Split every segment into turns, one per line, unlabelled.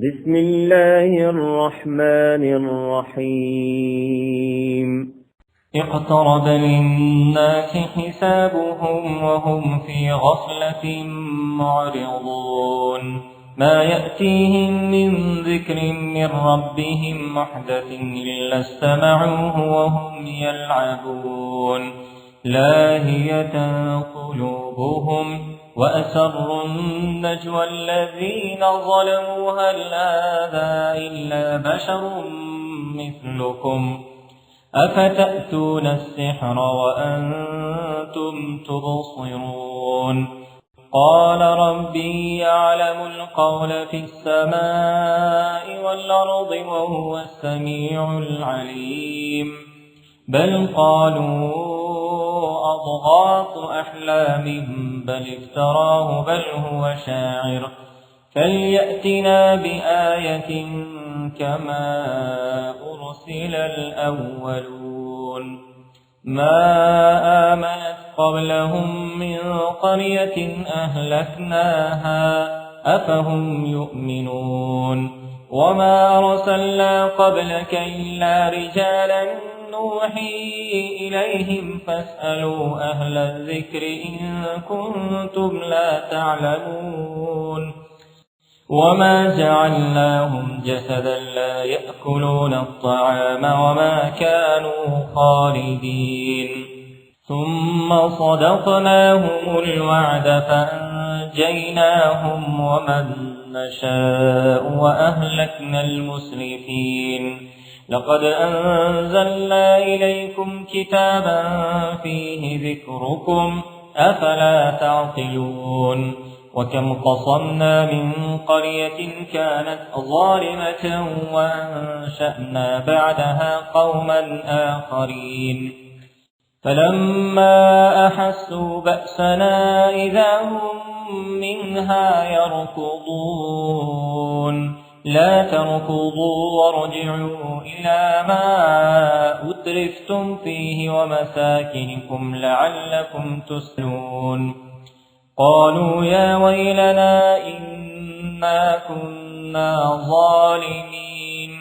بسم الله الرحمن الرحيم
اقترب للناس حسابهم وهم في غفلة معرضون ما يأتيهم من ذكر من ربهم محدث إلا استمعوه وهم يلعبون لاهية قلوبهم وأسروا النجوى الذين ظلموا هل هذا إلا بشر مثلكم أفتأتون السحر وأنتم تبصرون قال ربي يعلم القول في السماء والأرض وهو السميع العليم بل قالوا أضغاث أحلام بل افتراه بل هو شاعر فليأتنا بآية كما أرسل الأولون ما آمنت قبلهم من قرية أهلكناها أفهم يؤمنون وما أرسلنا قبلك إلا رجالا نوحي إليهم فاسألوا أهل الذكر إن كنتم لا تعلمون وما جعلناهم جسدا لا يأكلون الطعام وما كانوا خالدين ثم صدقناهم الوعد فأنجيناهم ومن نشاء وأهلكنا المسرفين لقد أنزلنا إليكم كتابا فيه ذكركم أفلا تعقلون وكم قصمنا من قرية كانت ظالمة وأنشأنا بعدها قوما آخرين فلما أحسوا بأسنا إذا هم منها يركضون لا تركضوا وارجعوا إلى ما أترفتم فيه ومساكنكم لعلكم تسلون قالوا يا ويلنا إنا كنا ظالمين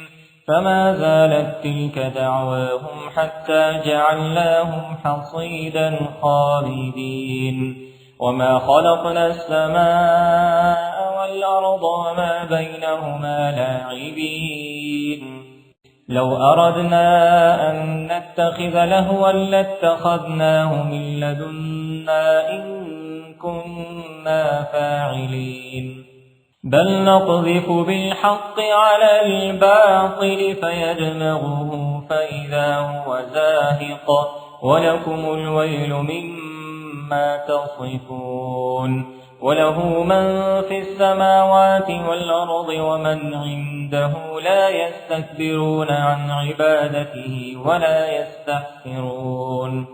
فما زالت تلك دعواهم حتى جعلناهم حصيدا خالدين وما خلقنا السماء والأرض وما بينهما لاعبين لو أردنا أن نتخذ لهوا لاتخذناه من لدنا إن كنا فاعلين بل نقذف بالحق على الباطل فيدمغه فإذا هو زاهق ولكم الويل مما تصفون وله من في السماوات والأرض ومن عنده لا يستكبرون عن عبادته ولا يستحسرون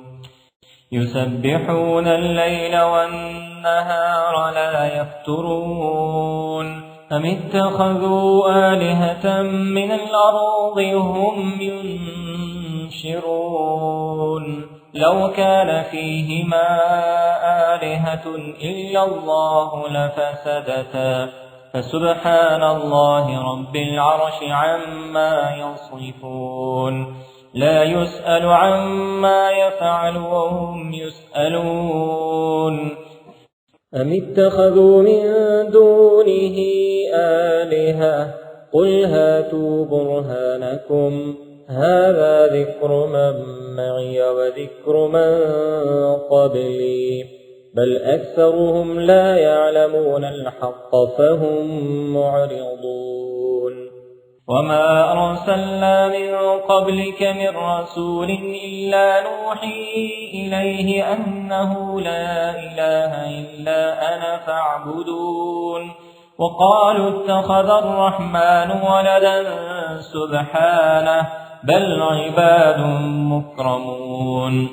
يسبحون الليل والنهار لا يفترون أم اتخذوا آلهة من الأرض هم ينشرون لو كان فيهما آلهة إلا الله لفسدتا فسبحان الله رب العرش عما يصفون لا يسأل عما يفعل وهم يسألون أم اتخذوا من دونه آلهة قل هاتوا برهانكم هذا ذكر من معي وذكر من قبلي بل أكثرهم لا يعلمون الحق فهم معرضون وما أرسلنا من قبلك من رسول إلا نوحي إليه أنه لا إله إلا أنا فاعبدون وقالوا اتخذ الرحمن ولدا سبحانه بل عباد مكرمون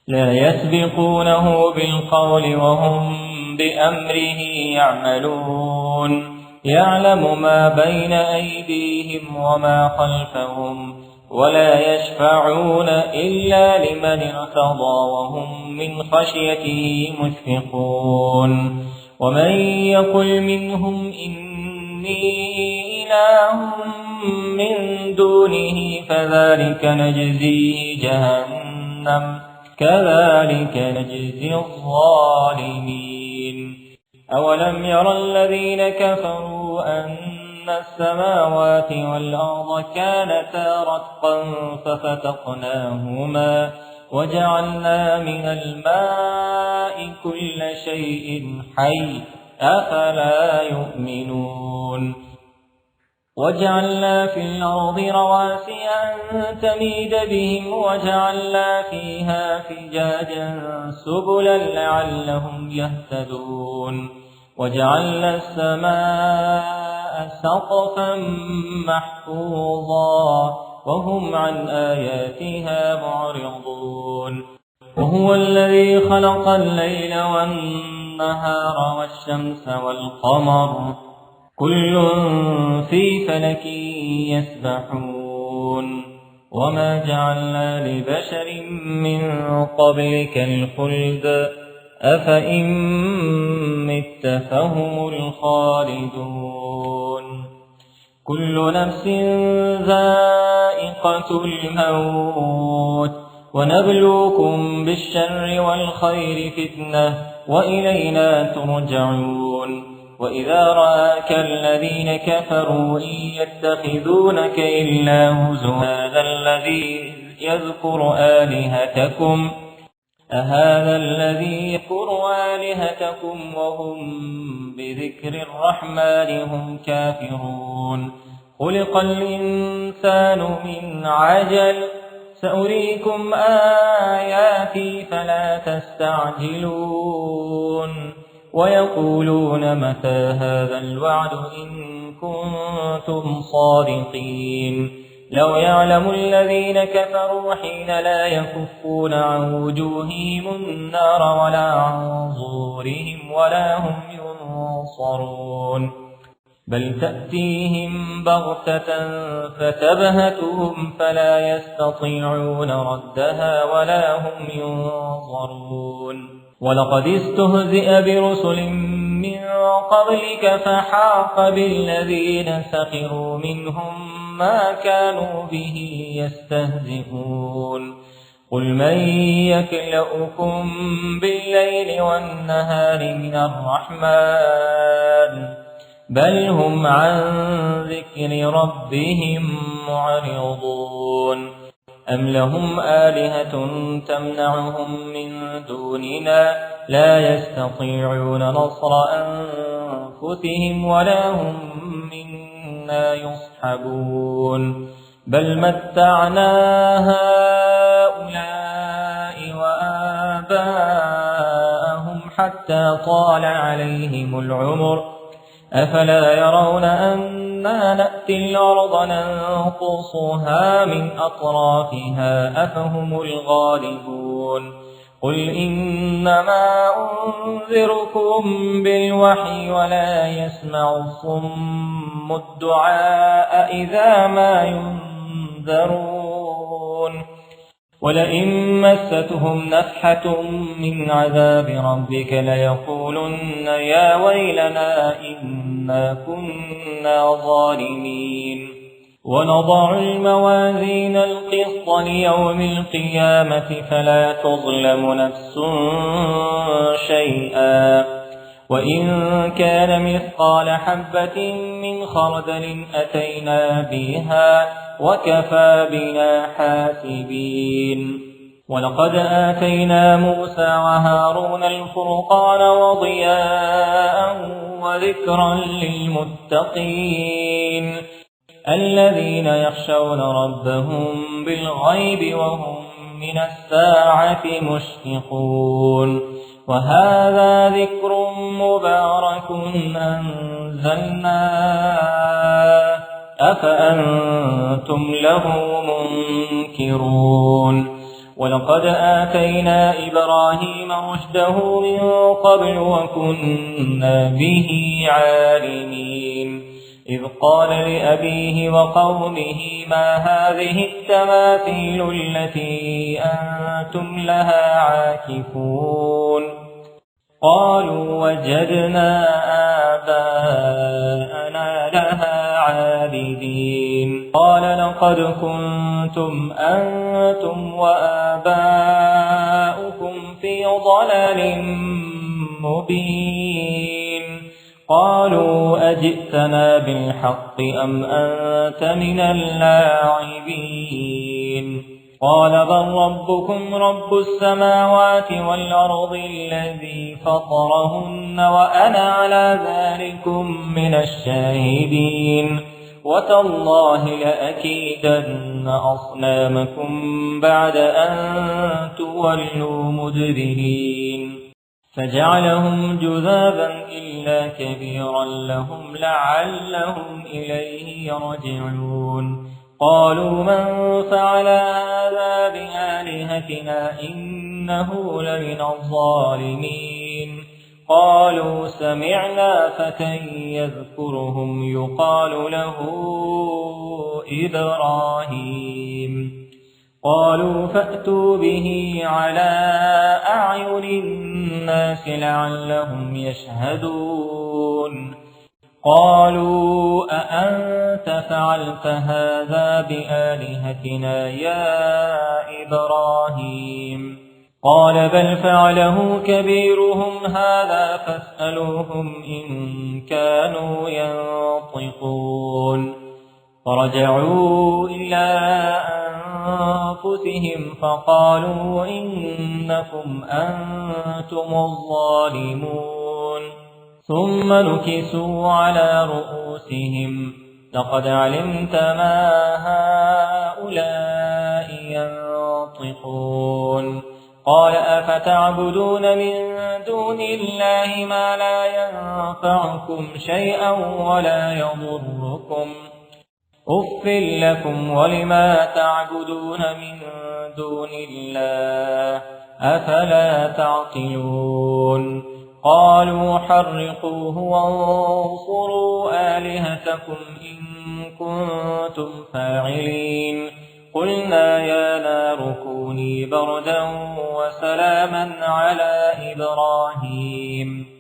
لا يسبقونه بالقول وهم بأمره يعملون يعلم ما بين أيديهم وما خلفهم ولا يشفعون إلا لمن ارتضى وهم من خشيته مشفقون ومن يقل منهم إني إله من دونه فذلك نجزيه جهنم كذلك نجزي الظالمين أولم ير الذين كفروا أن السماوات والأرض كانتا رتقا ففتقناهما وجعلنا من الماء كل شيء حي أفلا يؤمنون وجعلنا في الأرض رواسي أن تميد بهم وجعلنا فيها فجاجا سبلا لعلهم يهتدون وجعلنا السماء سقفا محفوظا وهم عن آياتها معرضون وهو الذي خلق الليل والنهار والشمس والقمر كل في فلك يسبحون وما جعلنا لبشر من قبلك الخلد أفإن مت فهم الخالدون كل نفس ذائقة الموت ونبلوكم بالشر والخير فتنة وإلينا ترجعون وإذا رآك الذين كفروا إن يتخذونك إلا هزوا هذا الذي يذكر آلهتكم وهم بذكر الرحمن هم كافرون خلق الإنسان من عجل سأريكم آياتي فلا تستعجلون ويقولون متى هذا الوعد إن كنتم صادقين لو يعلم الذين كفروا حين لا يكفون عن وجوههم النار ولا عن ظهورهم ولا هم ينصرون بل تأتيهم بغتة فتبهتهم فلا يستطيعون ردها ولا هم ينظرون ولقد استهزئ برسل من قبلك فحاق بالذين سخروا منهم ما كانوا به يستهزئون قل من يكلؤكم بالليل والنهار من الرحمن بل هم عن ذكر ربهم معرضون أم لهم آلهة تمنعهم من دوننا لا يستطيعون نصر أنفسهم ولا هم منا يصحبون بل متعنا هؤلاء وآباءهم حتى طال عليهم العمر أفلا يرون أنا نأتي الأرض ننقصها من أطرافها أفهم الغالبون قل إنما أنذركم بالوحي ولا يسمع الصم الدعاء إذا ما ينذرون ولئن مستهم نفحة من عذاب ربك ليقولن يا ويلنا إنا كنا ظالمين ونضع الموازين القسط ليوم القيامة فلا تظلم نفس شيئا وإن كان مثقال حبة من خردل أتينا بها وكفى بنا حاسبين ولقد آتينا موسى وهارون الفرقان وضياء وذكرا للمتقين الذين يخشون ربهم بالغيب وهم من الساعة مشفقون وهذا ذكر مبارك أنزلناه أفأنتم له منكرون ولقد آتينا إبراهيم رشده من قبل وكنا به عالمين إذ قال لأبيه وقومه ما هذه التماثيل التي أنتم لها عاكفون قالوا وجدنا آباءنا لها عابدين قال لقد كنتم أنتم وآباؤكم في ضلال مبين قالوا أجئتنا بالحق أم أنت من اللاعبين قال بل ربكم رب السماوات والأرض الذي فطرهن وأنا على ذلكم من الشاهدين وتالله لأكيدن أصنامكم بعد أن تولوا مدبرين فجعلهم جذابا إلا كبيرا لهم لعلهم إليه يرجعون قالوا من فعل هذا بآلهتنا إنه لمن الظالمين قالوا سمعنا فتى يذكرهم يقال له إبراهيم قالوا فأتوا به على أعين الناس لعلهم يشهدون قالوا أأنت فعلت هذا بآلهتنا يا إبراهيم قال بل فعله كبيرهم هذا فاسألوهم إن كانوا ينطقون فرجعوا إلى أنفسهم فقالوا إنكم أنتم الظالمون ثم نكسوا على رؤوسهم لقد علمت ما هؤلاء ينطقون قال أفتعبدون من دون الله ما لا ينفعكم شيئا ولا يضركم أف لكم ولما تعبدون من دون الله أفلا تعقلون قالوا حرقوه وانصروا آلهتكم إن كنتم فاعلين قلنا يا نار كوني بردا وسلاما على إبراهيم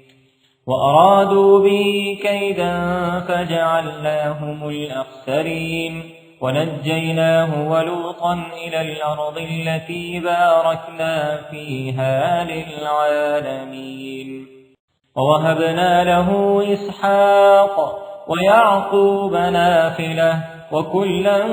وأرادوا به كيدا فجعلناهم الأخسرين ونجيناه ولوطا إلى الأرض التي باركنا فيها للعالمين ووهبنا له إسحاق ويعقوب نافلة وكلا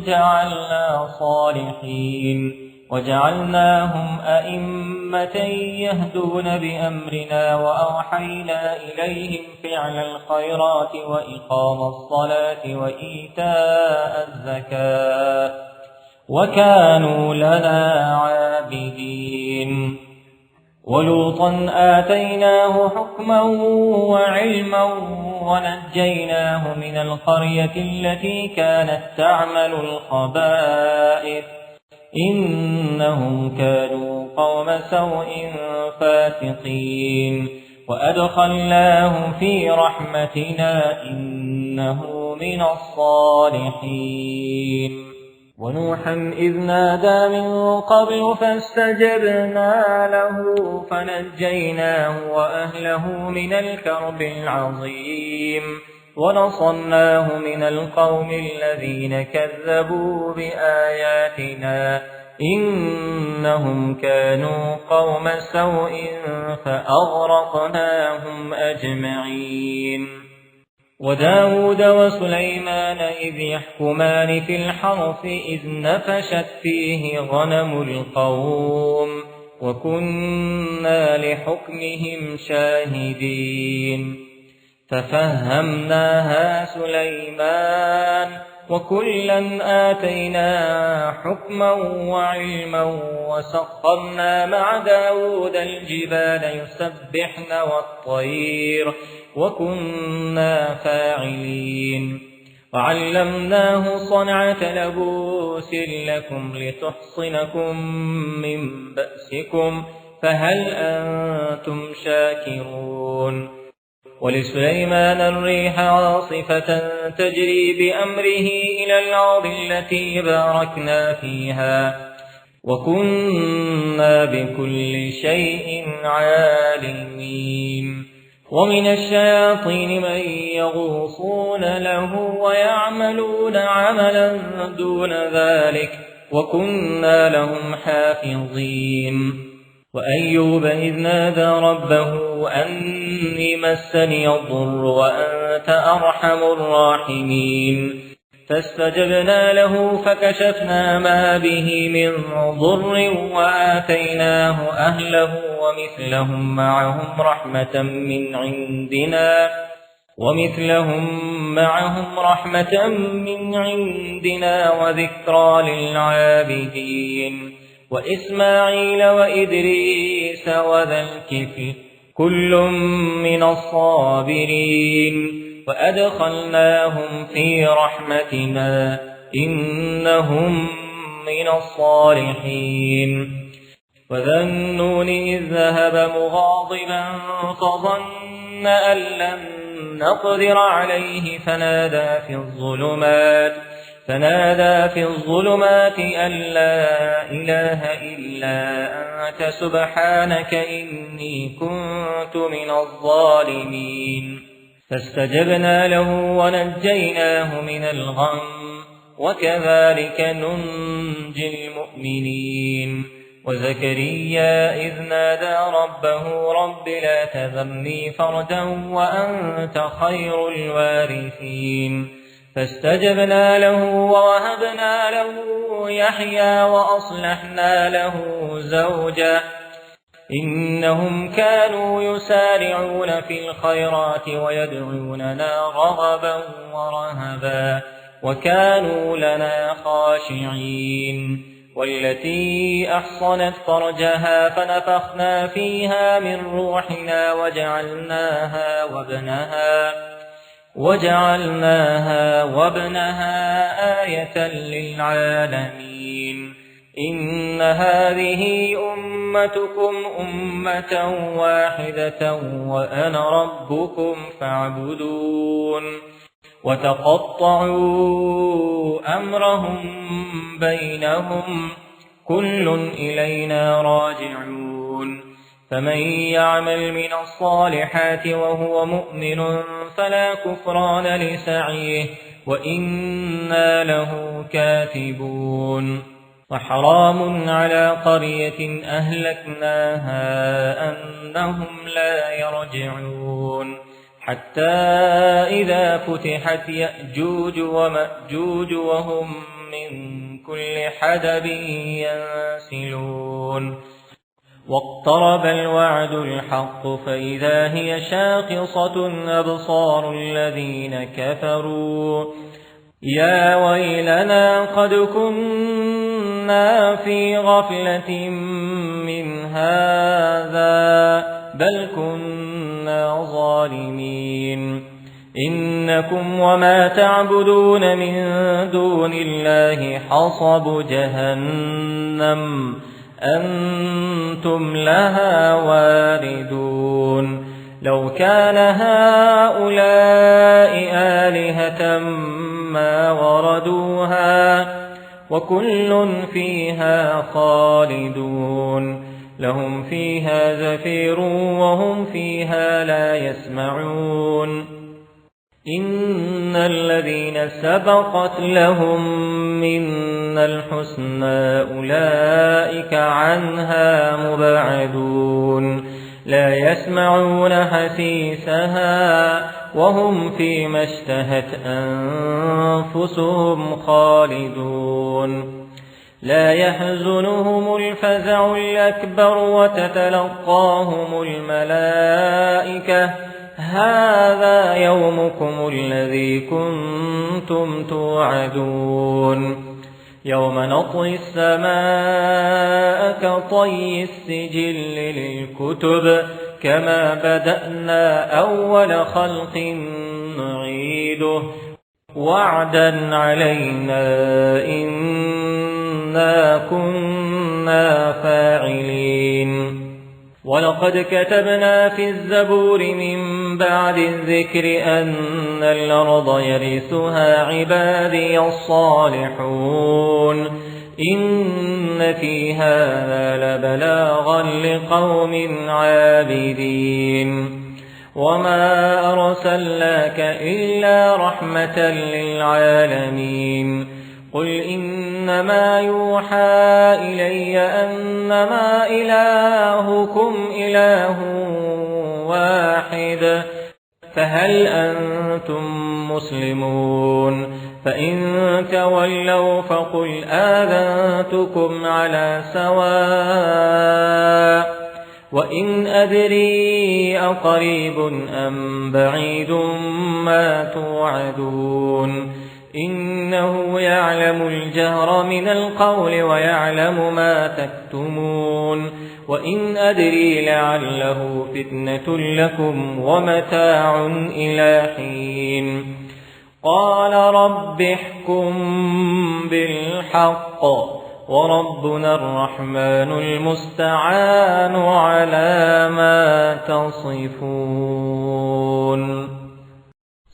جعلنا صالحين وجعلناهم أئمة يهدون بأمرنا وأوحينا إليهم فعل الخيرات وإقام الصلاة وإيتاء الزكاة وكانوا لنا عابدين ولوطا آتيناه حكما وعلما ونجيناه من القرية التي كانت تعمل الخبائث إنهم كانوا قوم سوء فاسقين وأدخلناه في رحمتنا إنه من الصالحين ونوحا إذ نادى من قبل فاستجبنا له فنجيناه وأهله من الكرب العظيم ونصرناه من القوم الذين كذبوا بآياتنا إنهم كانوا قوم سوء فأغرقناهم أجمعين وداود وسليمان إذ يحكمان في الحرث إذ نفشت فيه غنم القوم وكنا لحكمهم شاهدين ففهمناها سليمان وكلا آتينا حكما وعلما وسخرنا مع داود الجبال يسبحن والطير وكنا فاعلين وعلمناه صنعة لبوس لكم لتحصنكم من بأسكم فهل أنتم شاكرون ولسليمان الريح عاصفة تجري بأمره إلى الأرض التي باركنا فيها وكنا بكل شيء عالمين ومن الشياطين من يغوصون له ويعملون عملا دون ذلك وكنا لهم حافظين. وأيوب إذ نادى ربه أني مسني الضر وأنت أرحم الراحمين فاستجبنا له فكشفنا ما به من ضر وآتيناه أهله ومثلهم معهم رحمة من عندنا وذكرى للعابدين. وإسماعيل وإدريس وذا الكفل كل من الصابرين وأدخلناهم في رحمتنا إنهم من الصالحين. وذا النون إذ ذهب مغاضبا فظن أن لن نقدر عليه فنادى في الظلمات أن لا إله إلا أنت سبحانك إني كنت من الظالمين. فاستجبنا له ونجيناه من الغم وكذلك ننجي المؤمنين. وزكريا إذ نادى ربه رب لا تذرني فردا وأنت خير الوارثين فاستجبنا له ووهبنا له يحيى وأصلحنا له زوجه إنهم كانوا يسارعون في الخيرات ويدعوننا رغبا ورهبا وكانوا لنا خاشعين. والتي أحصنت فرجها فنفخنا فيها من روحنا وجعلناها وابنها آية للعالمين. إن هذه أمتكم أمة واحدة وأنا ربكم فاعبدون. وتقطعوا أمرهم بينهم كل إلينا راجعون. فمن يعمل من الصالحات وهو مؤمن فلا كفران لسعيه وإنا له كاتبون. وحرام على قرية أهلكناها أنهم لا يرجعون حتى إذا فتحت يأجوج ومأجوج وهم من كل حدب ينسلون. واقترب الوعد الحق فإذا هي شاخصة أبصار الذين كفروا يا ويلنا قد كنا في غفلة من هذا بل كنا ظالمين. إنكم وما تعبدون من دون الله حصب جهنم أنتم لها واردون. لو كان هؤلاء آلهة ما وردوها وكل فيها خالدون لهم فيها زفير وهم فيها لا يسمعون. إن الذين سبقت لهم منا الحسنى أولئك عنها مبعدون لا يسمعون حسيسها وهم فيما اشتهت أنفسهم خالدون. لا يحزنهم الفزع الأكبر وتتلقاهم الملائكة هذا يومكم الذي كنتم توعدون. يوم نطوي السماء كطي السجل للكتب كما بدأنا أول خلق نعيده وعدا علينا إنا كنا فاعلين. ولقد كتبنا في الزبور من بعد الذكر أن الأرض يرثها عبادي الصالحون إن في هذا لبلاغا لقوم عابدين. وما أرسلناك إلا رحمة للعالمين قل إنما يوحى إلي أنما إلهكم إله واحد فهل أنتم مسلمون فإن تولوا فقل آذنتكم على سواء وإن أدري أقريب أم بعيد ما توعدون إنه يعلم الجهر من القول ويعلم ما تكتمون وإن أدري لعله فتنة لكم ومتاع إلى حين قال رب احكم بالحق وربنا الرحمن المستعان على ما تصفون.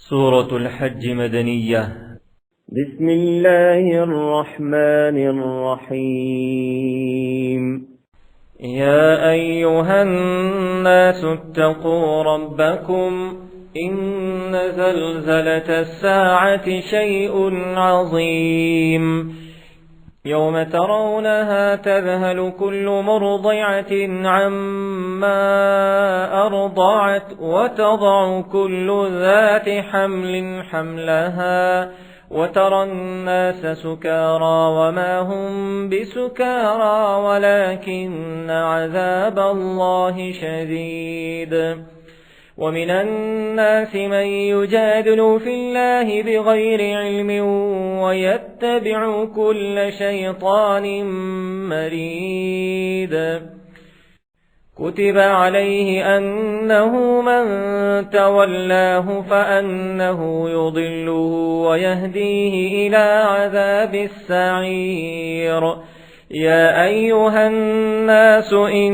سورة الحج مدنية.
بسم الله الرحمن الرحيم.
يا أيها الناس اتقوا ربكم إن زلزلة الساعة شيء عظيم يوم ترونها تذهل كل مرضعة عما أرضعت وتضع كل ذات حمل حملها وترى الناس سكارى وما هم بسكارى ولكن عذاب الله شديد ومن الناس من يجادل في الله بغير علم ويتبع كل شيطان مريد كتب عليه أنه من تولاه فأنه يضله ويهديه إلى عذاب السعير. يا أيها الناس إن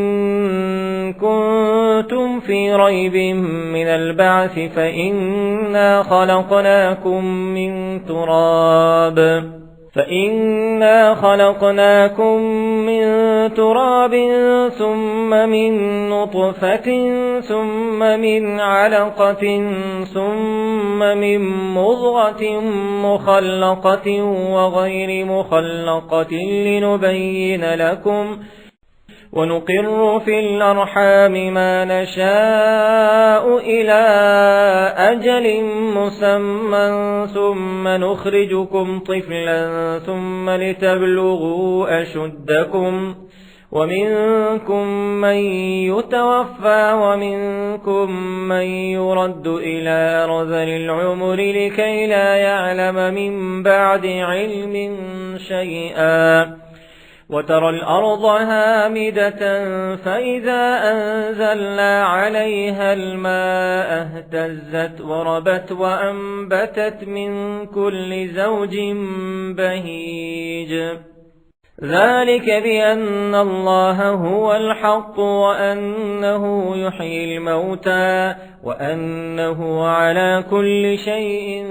كنتم في ريب من البعث فإنا خلقناكم من تراب ثم من نطفة ثم من علقة ثم من مضغة مخلقة وغير مخلقة لنبين لكم ونقر في الأرحام ما نشاء إلى أجل مسمى ثم نخرجكم طفلا ثم لتبلغوا أشدكم ومنكم من يتوفى ومنكم من يرد إلى أرذل العمر لكي لا يعلم من بعد علم شيئا وترى الأرض هامدة فإذا أنزلنا عليها الماء اهتزت وربت وأنبتت من كل زوج بهيج ذلك بأن الله هو الحق وأنه يحيي الموتى وأنه على كل شيء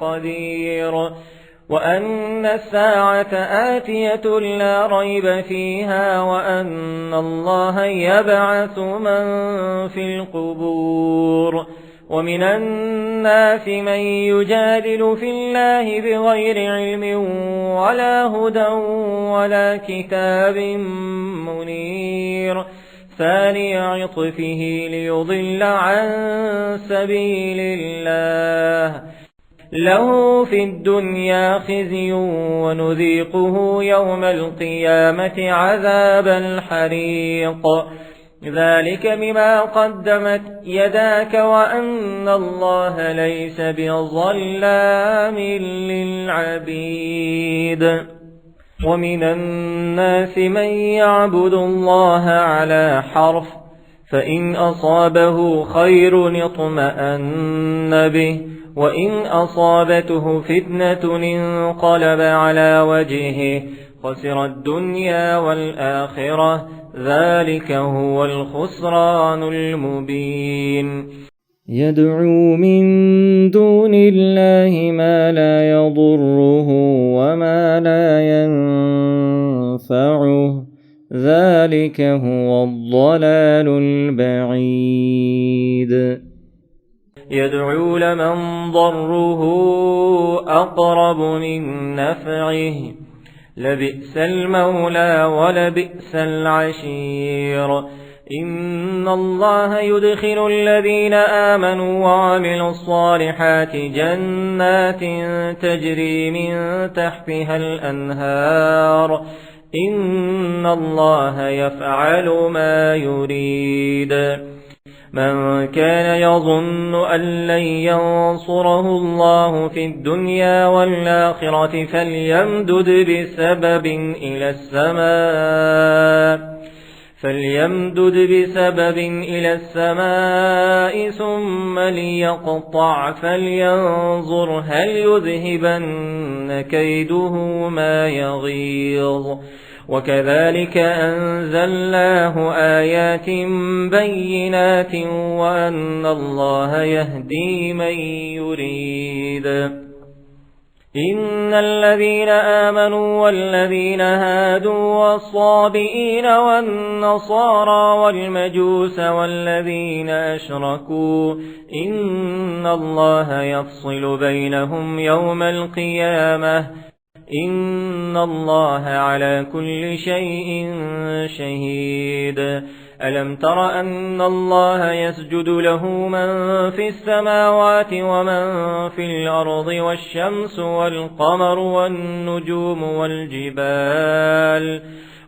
قدير وأن الساعة آتية لا ريب فيها وأن الله يبعث من في القبور ومن الناس من يجادل في الله بغير علم ولا هدى ولا كتاب منير ثاني عطفه ليضل عن سبيل الله له في الدنيا خزي ونذيقه يوم القيامة عذاب الحريق ذلك بما قدمت يداك وأن الله ليس بظلام للعبيد ومن الناس من يعبد الله على حرف فإن أصابه خير اطمأن به وإن أصابته فتنة انقلب على وجهه خسر الدنيا والآخرة ذلك هو الخسران المبين يدعو من دون الله ما لا يضره وما لا ينفعه ذلك هو الضلال البعيد يدعو لمن ضره أقرب من نفعه لبئس المولى ولبئس العشير إن الله يدخل الذين آمنوا وعملوا الصالحات جنات تجري من تحتها الأنهار إن الله يفعل ما يريد من كان يظن أن لن ينصره الله في الدنيا والآخرة فليمدد بسبب إلى السماء ثم ليقطع فلينظر هل يذهبن كيده ما يغيظ وكذلك أنزلناه آيات بينات وأن الله يهدي من يريد إن الذين آمنوا والذين هادوا والصابئين والنصارى والمجوس والذين أشركوا إن الله يفصل بينهم يوم القيامة إن الله على كل شيء شهيد ألم تر أن الله يسجد له من في السماوات ومن في الأرض والشمس والقمر والنجوم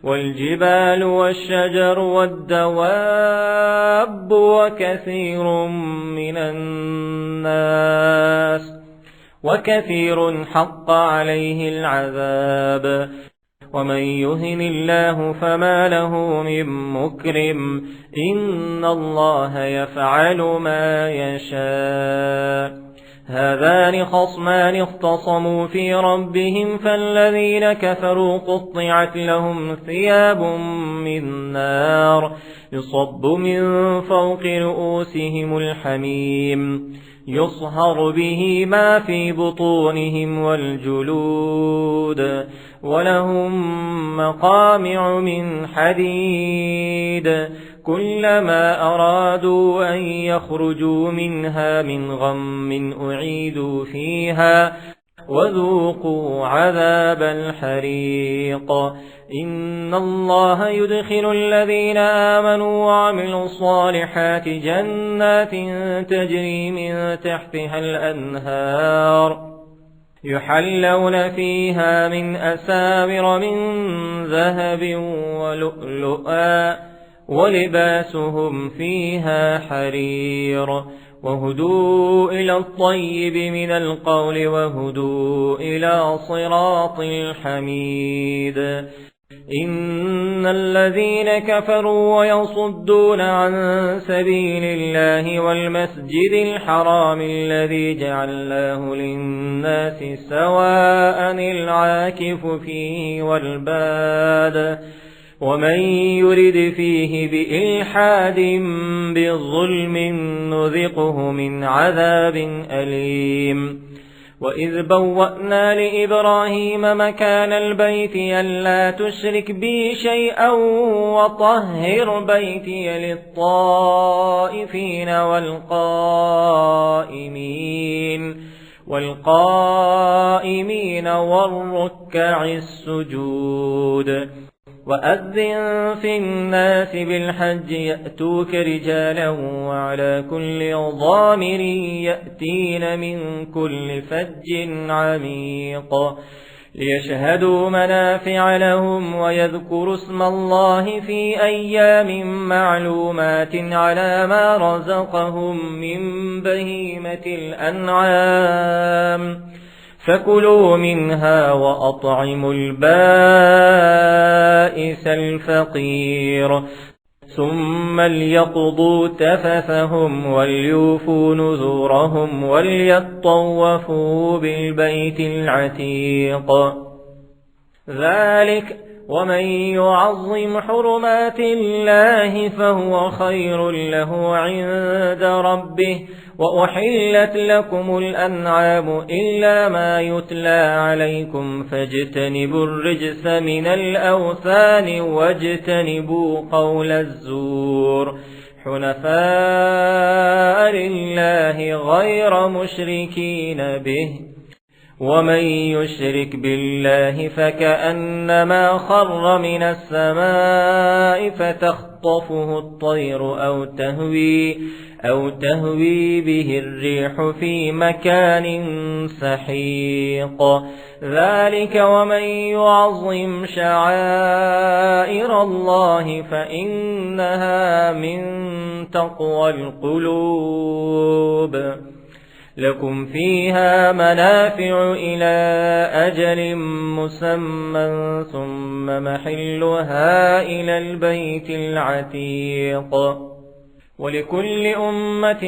والجبال والشجر والدواب وكثير حق عليه العذاب ومن يهن الله فما له من مكرم إن الله يفعل ما يشاء هذان خصمان اختصموا في ربهم فالذين كفروا قطعت لهم ثياب من نار يصب من فوق رؤوسهم الحميم يصهر به ما في بطونهم والجلود ولهم مقامع من حديد كلما أرادوا أن يخرجوا منها من غم أعيدوا فيها وذوقوا عذاب الحريق إن الله يدخل الذين آمنوا وعملوا الصالحات جنات تجري من تحتها الأنهار يحلون فيها من أساور من ذهب ولؤلؤا ولباسهم فيها حرير وهدوا إلى الطيب من القول وهدوا إلى صراط الحميد إن الذين كفروا ويصدون عن سبيل الله والمسجد الحرام الذي جعلناه للناس سواء العاكف فيه والباد ومن يرد فيه بإلحاد بظلم نذقه من عذاب أليم وإذ بوأنا لإبراهيم مكان البيت ألا تشرك بي شيئا وطهر بيتي للطائفين والقائمين والركع السجود وأذن في الناس بالحج يأتوك رجالا وعلى كل ضامر يأتين من كل فج عميق ليشهدوا منافع لهم ويذكروا اسم الله في أيام معلومات على ما رزقهم من بهيمة الأنعام فكلوا منها وأطعموا البائس الفقير ثم ليقضوا تفثهم وليوفوا نذورهم وليطوفوا بالبيت العتيق ذلك ومن يعظم حرمات الله فهو خير له عند ربه وأحلت لكم الأنعام إلا ما يتلى عليكم فاجتنبوا الرجس من الأوثان واجتنبوا قول الزور حنفاء لله غير مشركين به ومن يشرك بالله فكأنما خر من السماء فتخطفه الطير أو تهوي به الريح في مكان سحيق ذلك ومن يعظم شعائر الله فإنها من تقوى القلوب لكم فيها منافع إلى أجل مسمى ثم محلها إلى البيت العتيق ولكل أمة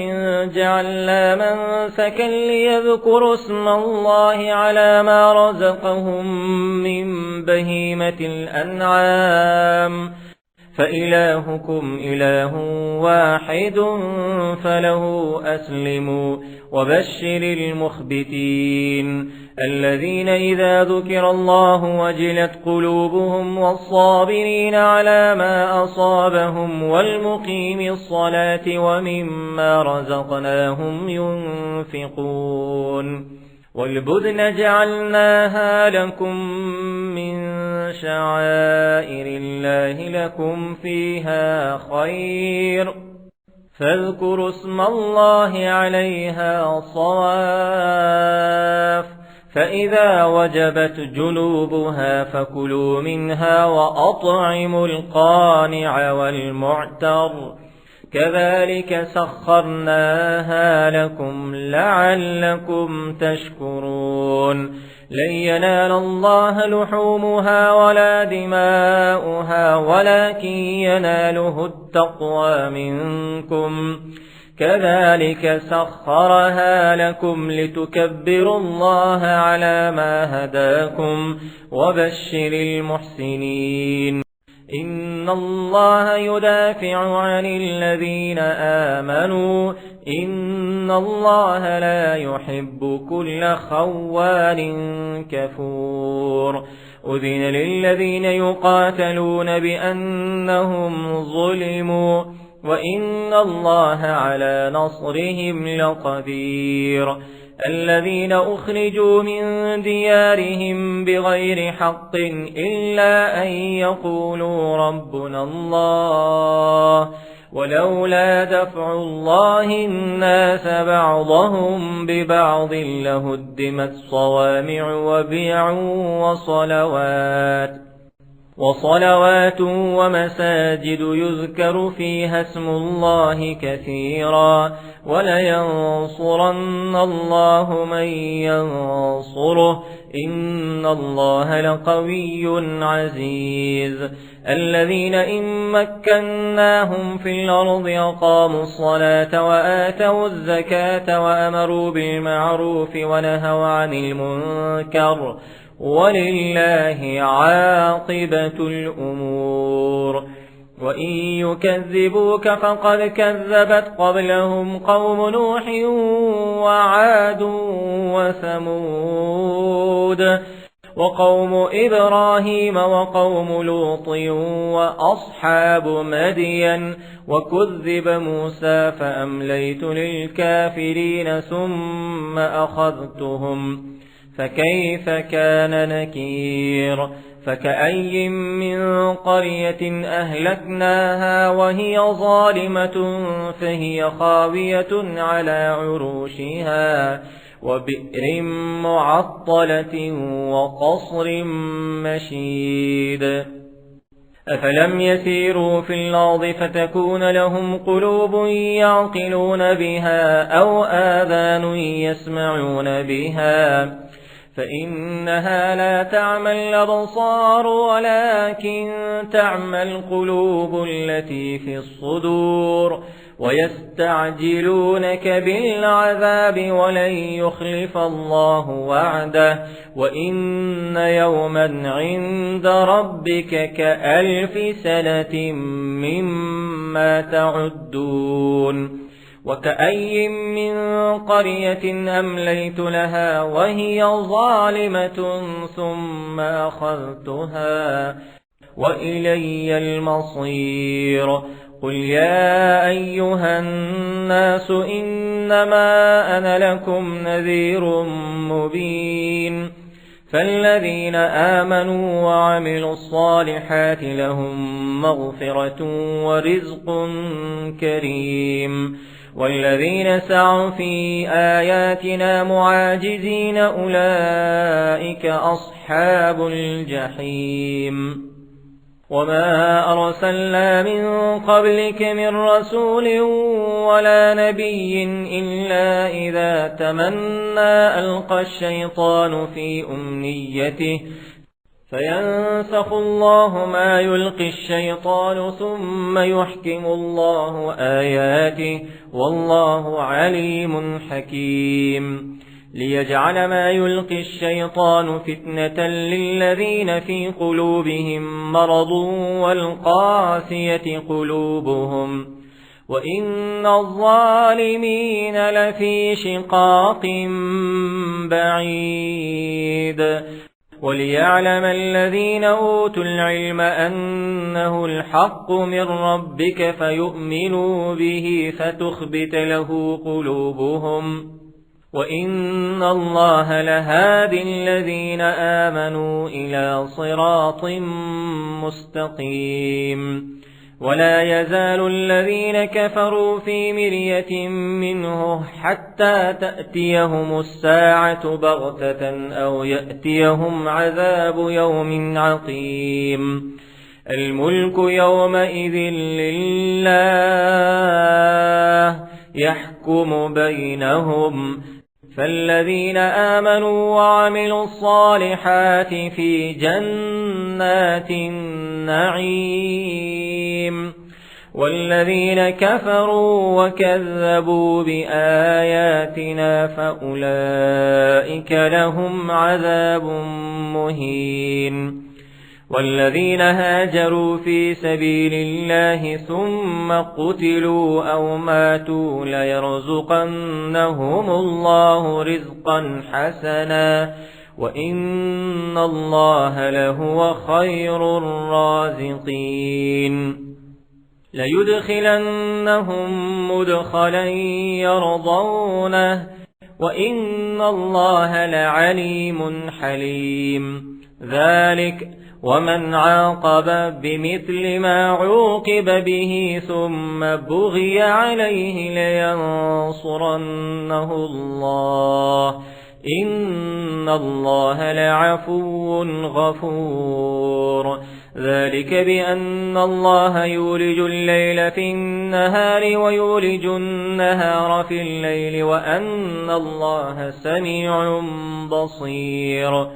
جعلنا منسكا ليذكروا اسم الله على ما رزقهم من بهيمة الأنعام فإلهكم إله واحد فله أسلموا وبشر المخبتين الذين إذا ذكر الله وجلت قلوبهم والصابرين على ما أصابهم والمقيم الصلاة ومما رزقناهم ينفقون والبدن جعلناها لكم من شعائر الله لكم فيها خير فاذكروا اسم الله عليها صواف فإذا وجبت جنوبها فكلوا منها وأطعموا القانع والمعتر كذلك سخرناها لكم لعلكم تشكرون لن ينال الله لحومها ولا دماؤها ولكن يناله التقوى منكم كذلك سخرها لكم لتكبروا الله على ما هداكم وبشر المحسنين إن الله يدافع عن الذين آمنوا إن الله لا يحب كل خوان كفور أذن للذين يقاتلون بأنهم ظلموا وإن الله على نصرهم لقدير الذين أخرجوا من ديارهم بغير حق إلا أن يقولوا ربنا الله ولولا دفع الله الناس بعضهم ببعض لهدمت صوامع وبيع وصلوات ومساجد يذكر فيها اسم الله كثيرا ولينصرن الله من ينصره إن الله لقوي عزيز الذين إن مكناهم في الأرض أقاموا الصلاة وآتوا الزكاة وأمروا بالمعروف ونهوا عن المنكر ولله عاقبة الأمور وإن يكذبوك فقد كذبت قبلهم قوم نوح وعاد وثمود وقوم إبراهيم وقوم لوط وأصحاب مدين وكذب موسى فأمليت للكافرين ثم أخذتهم فكيف كان نكير فكأي من قرية أهلكناها وهي ظالمة فهي خاوية على عروشها وبئر معطلة وقصر مشيد أفلم يسيروا في الأرض فتكون لهم قلوب يعقلون بها أو آذان يسمعون بها فإنها لا تعمى الأبصار ولكن تعمى القلوب التي في الصدور ويستعجلونك بالعذاب ولن يخلف الله وعده وإن يوما عند ربك كألف سنة مما تعدون وكأي من قرية أمليت لها وهي ظالمة ثم أخذتها وإلي المصير قل يا أيها الناس إنما أنا لكم نذير مبين فالذين آمنوا وعملوا الصالحات لهم مغفرة ورزق كريم والذين سعوا في آياتنا معاجزين أولئك أصحاب الجحيم وما أرسلنا من قبلك من رسول ولا نبي إلا إذا تمنى ألقى الشيطان في أمنيته فينسخ الله ما يلقي الشيطان ثم يحكم الله آياته والله عليم حكيم ليجعل ما يلقي الشيطان فتنة للذين في قلوبهم مرض والقاسية قلوبهم وإن الظالمين لفي شقاق بعيد وليعلم الذين أوتوا العلم أنه الحق من ربك فيؤمنوا به فتخبت له قلوبهم وإن الله لهادي الذين آمنوا إلى صراط مستقيم ولا يزال الذين كفروا في مرية منه حتى تأتيهم الساعة بغتة أو يأتيهم عذاب يوم عقيم الملك يومئذ لله يحكم بينهم فالذين آمنوا وعملوا الصالحات في جنات النعيم والذين كفروا وكذبوا بآياتنا فأولئك لهم عذاب مهين والذين هاجروا في سبيل الله ثم قتلوا أو ماتوا ليرزقنهم الله رزقا حسنا وإن الله لهو خير الرازقين ليدخلنهم مدخلا يرضونه وإن الله لعليم حليم ذلك ومن عاقب بمثل ما عوقب به ثم بغي عليه لينصرنه الله إن الله لعفو غفور ذلك بأن الله يولج الليل في النهار ويولج النهار في الليل وأن الله سميع بصير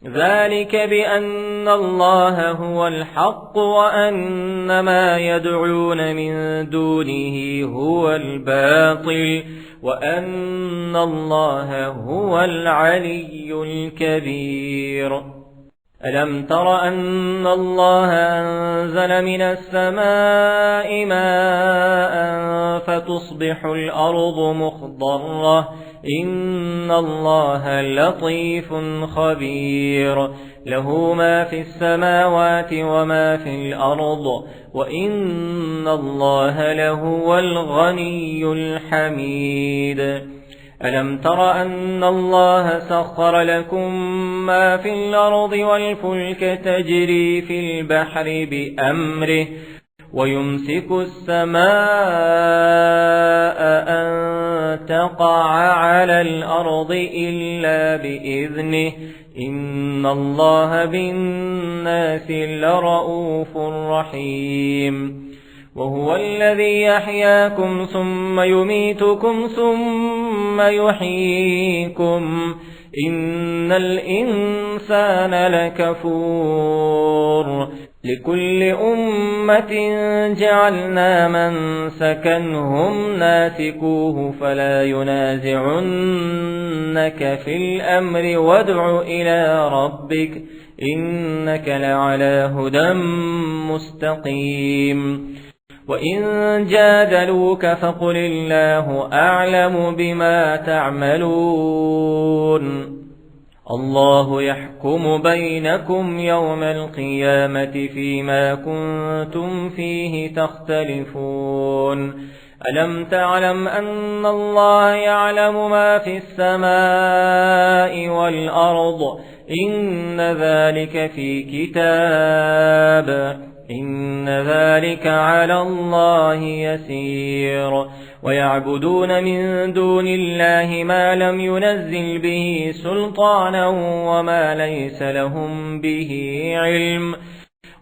ذلك بأن الله هو الحق وأن ما يدعون من دونه هو الباطل وأن الله هو العلي الكبير ألم تر أن الله أنزل من السماء ماء فتصبح الأرض مخضرة إن الله لطيف خبير له ما في السماوات وما في الأرض وإن الله لهو الغني الحميد ألم تر أن الله سخر لكم ما في الأرض والفلك تجري في البحر بأمره ويمسك السماء أن تقع على الأرض إلا بإذنه إن الله بالناس لرؤوف رحيم وهو الذي يحياكم ثم يميتكم ثم يحييكم إن الإنسان لكفور لكل أمة جعلنا من سكنهم ناسكوه فلا ينازعنك في الأمر وادع إلى ربك إنك لعلى هدى مستقيم وإن جادلوك فقل الله أعلم بما تعملون الله يحكم بينكم يوم القيامة فيما كنتم فيه تختلفون ألم تعلم أن الله يعلم ما في السماء والأرض إن ذلك في كتاب إن ذلك على الله يسير ويعبدون من دون الله ما لم ينزل به سلطانا وما ليس لهم به علم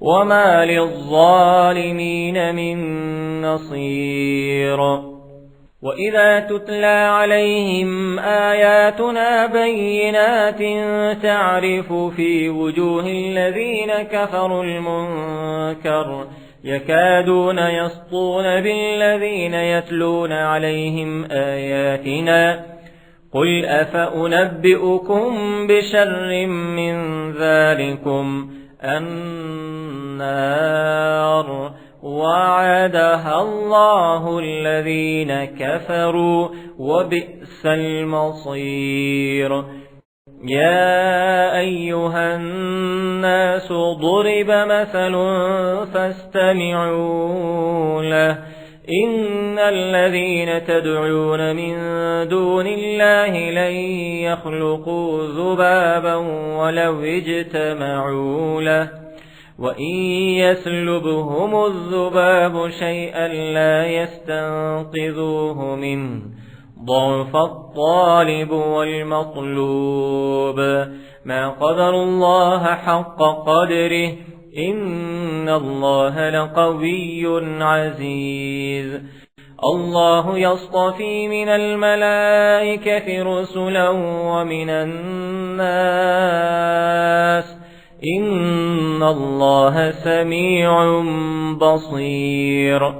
وما للظالمين من نصير وإذا تتلى عليهم آياتنا بينات تعرف في وجوه الذين كفروا المنكر يكادون يسطون بالذين يتلون عليهم آياتنا قل أفأنبئكم بشر من ذلكم النار وعدها الله الذين كفروا وبئس المصير يا أيها الناس ضرب مثل فاستمعوا له إن الذين تدعون من دون الله لن يخلقوا ذبابا ولو اجتمعوا له وإن يسلبهم الذباب شيئا لا يستنقذوه منه ضعف الطالب والمطلوب ما قدر الله حق قدره إن الله لقوي عزيز الله يصطفي من الملائكة رسلا ومن الناس إن الله سميع بصير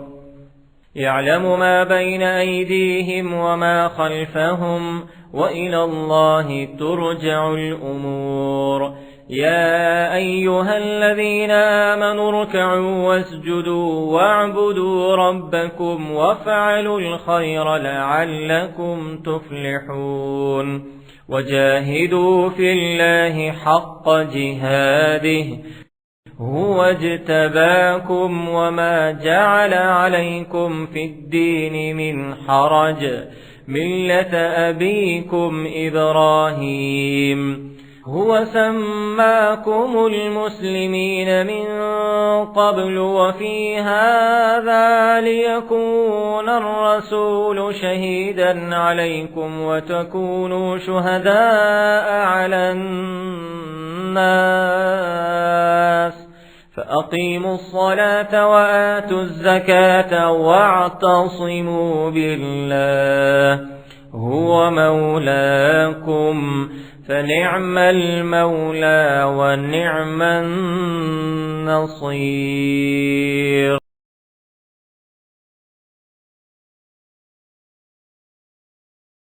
يعلم ما بين أيديهم وما خلفهم وإلى الله ترجع الأمور يا أيها الذين آمنوا اركعوا واسجدوا واعبدوا ربكم وافعلوا الخير لعلكم تفلحون وجاهدوا في الله حق جهاده هو اجتباكم وما جعل عليكم في الدين من حرج ملة أبيكم إبراهيم هو سماكم المسلمين من قبل وفي هذا ليكون الرسول شهيدا عليكم وتكونوا شهداء على الناس فأقيموا الصلاة وآتوا الزكاة واعتصموا بالله هو مولاكم فنعم المولى ونعم النصير